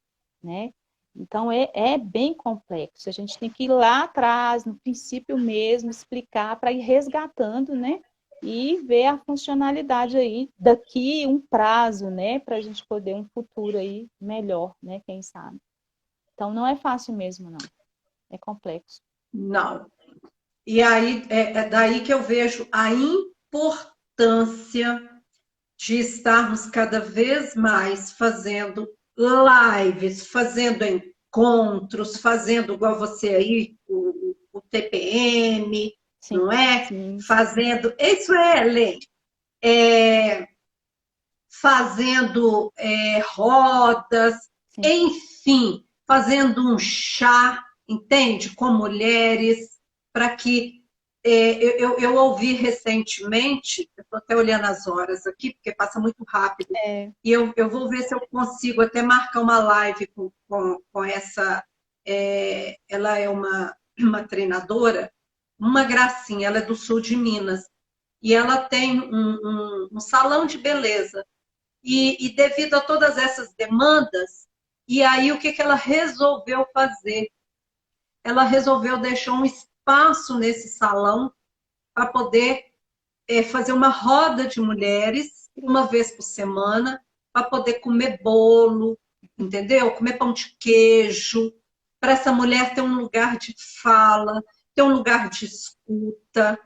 né? Então, é bem complexo. A gente tem que ir lá atrás, no princípio mesmo, explicar para ir resgatando, né? E ver a funcionalidade aí daqui um prazo, né? Para a gente poder um futuro aí melhor, né? Quem sabe. Então, não é fácil mesmo, não. É complexo. Não. E aí é daí que eu vejo a importância de estarmos cada vez mais fazendo lives, fazendo encontros, fazendo igual você aí, o TPM, Sim, não é? sim, sim, Fazendo, isso é, Ellen, é, fazendo rodas, sim. enfim, fazendo um chá, entende? Com mulheres, para que eu ouvi recentemente, estou até olhando as horas aqui, porque passa muito rápido, É, e eu vou ver se eu consigo até marcar uma live com essa. Ela é uma treinadora, uma gracinha, ela é do sul de Minas, e ela tem um salão de beleza. E devido a todas essas demandas, e aí o que, que ela resolveu fazer? Ela resolveu deixar um espaço nesse salão para poder fazer uma roda de mulheres uma vez por semana, para poder comer bolo, entendeu? Comer pão de queijo, para essa mulher ter um lugar de fala, ter um lugar de escuta,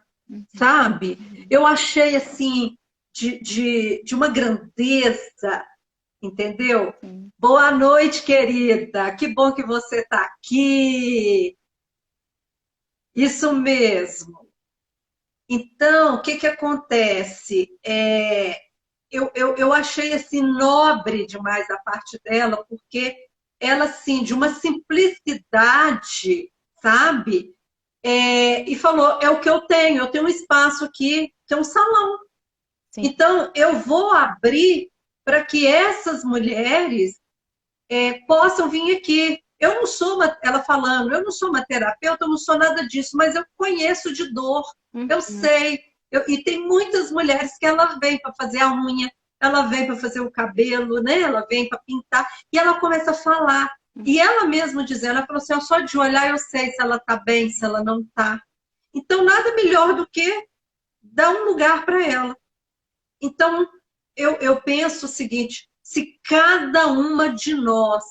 sabe? Eu achei, assim, de uma grandeza, entendeu? Sim. Boa noite, querida. Que bom que você está aqui. Isso mesmo. Então, o que que acontece? Eu achei assim nobre demais a parte dela, porque ela assim de uma simplicidade, sabe? E falou: é o que eu tenho um espaço aqui que é um salão. Sim. Então eu vou abrir para que essas mulheres possam vir aqui. Eu não sou ela falando, eu não sou uma terapeuta, eu não sou nada disso, mas eu conheço de dor, eu Uhum. sei. E tem muitas mulheres que ela vem para fazer a unha, ela vem para fazer o cabelo, né? Ela vem para pintar e ela começa a falar. E ela mesma dizendo, ela falou assim, só de olhar eu sei se ela está bem, se ela não está. Então nada melhor do que dar um lugar para ela. Então, eu penso o seguinte: se cada uma de nós,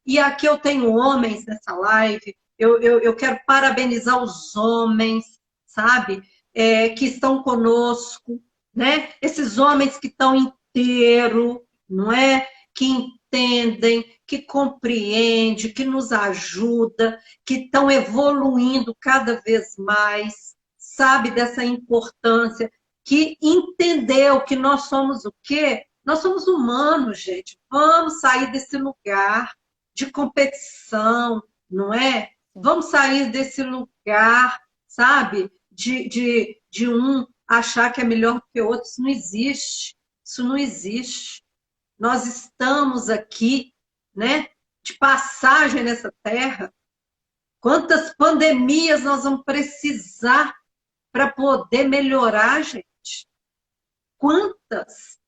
e aqui eu tenho homens nessa live, eu quero parabenizar os homens, sabe, que estão conosco, né? Esses homens que estão inteiros, não é? Que entendem, que compreendem, que nos ajuda, que estão evoluindo cada vez mais, sabe, dessa importância que entendeu que nós somos o quê? Nós somos humanos, gente. Vamos sair desse lugar de competição, não é? Vamos sair desse lugar, sabe? De um achar que é melhor que o outro. Isso não existe. Isso não existe. Nós estamos aqui, né? De passagem nessa terra. Quantas pandemias nós vamos precisar para poder melhorar, gente? Quantas?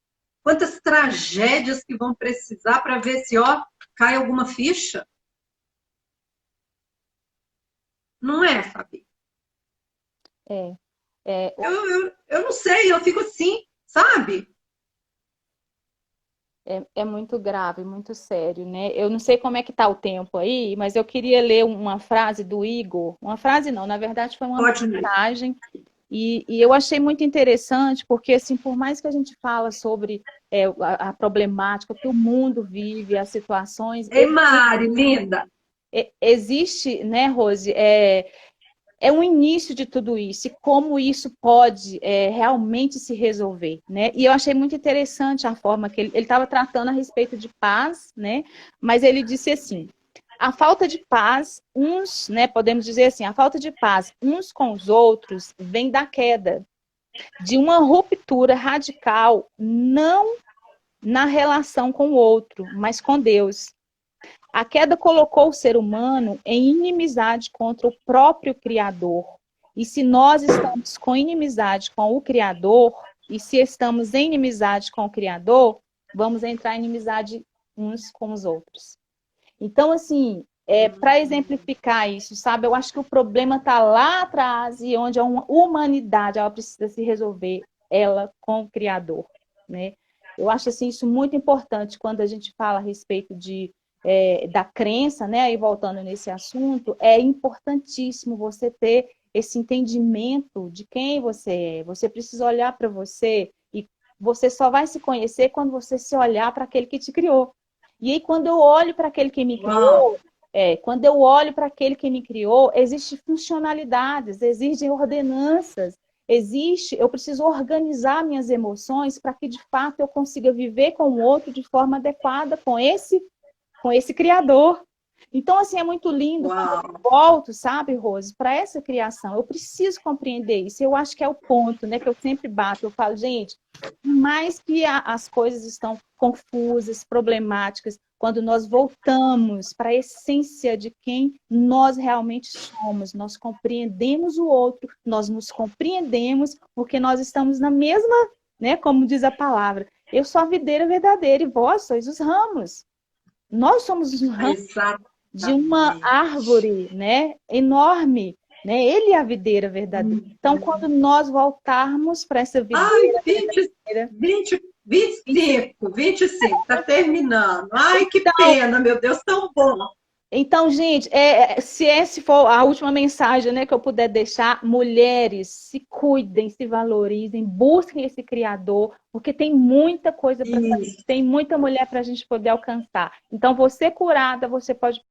Quantas tragédias que vão precisar para ver se, ó, cai alguma ficha? Não é, Fabi? É, é, Eu não sei, eu fico assim, sabe? é muito grave, muito sério, né? Eu não sei como é que tá o tempo aí, mas eu queria ler uma frase do Igor. Uma frase não, na verdade foi uma Pode ler. mensagem. E eu achei muito interessante, porque assim, por mais que a gente fala sobre a problemática que o mundo vive, as situações, Ei, Mari, linda. existe, né, Rose, é um início de tudo isso, e como isso pode realmente se resolver, né? E eu achei muito interessante a forma que ele estava tratando a respeito de paz, né? Mas ele disse assim, a falta de paz, né, podemos dizer assim, a falta de paz uns com os outros vem da queda, de uma ruptura radical, não na relação com o outro, mas com Deus. A queda colocou o ser humano em inimizade contra o próprio Criador. E se nós estamos com inimizade com o Criador, e se estamos em inimizade com o Criador, vamos entrar em inimizade uns com os outros. Então, assim, para exemplificar isso, sabe? Eu acho que o problema está lá atrás e onde a humanidade ela precisa se resolver, ela com o Criador, né? Eu acho assim, isso muito importante quando a gente fala a respeito da crença, né? Aí voltando nesse assunto, é importantíssimo você ter esse entendimento de quem você é. Você precisa olhar para você e você só vai se conhecer quando você se olhar para aquele que te criou. E aí, quando eu olho para aquele que me criou, quando eu olho para aquele que me criou, existem funcionalidades, existem ordenanças, eu preciso organizar minhas emoções para que, de fato, eu consiga viver com o outro de forma adequada com esse Criador. Então, assim, é muito lindo quando eu volto, sabe, Rose, para essa criação. Eu preciso compreender isso. Eu acho que é o ponto, né, que eu sempre bato. Eu falo, gente, mais que as coisas estão confusas, problemáticas, quando nós voltamos para a essência de quem nós realmente somos, nós compreendemos o outro, nós nos compreendemos, porque nós estamos na mesma, né, como diz a palavra, eu sou a videira verdadeira e vós sois os ramos. Nós somos os ramos de uma árvore, né, enorme, né? Ele é a videira verdadeira. Então, quando nós voltarmos para essa videira verdadeira... 25, está terminando. Ai, que pena, meu Deus, tão bom. Então, gente, se esse for a última mensagem, né, que eu puder deixar, mulheres, se cuidem, se valorizem, busquem esse criador, porque tem muita coisa para fazer, Isso. tem muita mulher para a gente poder alcançar. Então, você curada, você pode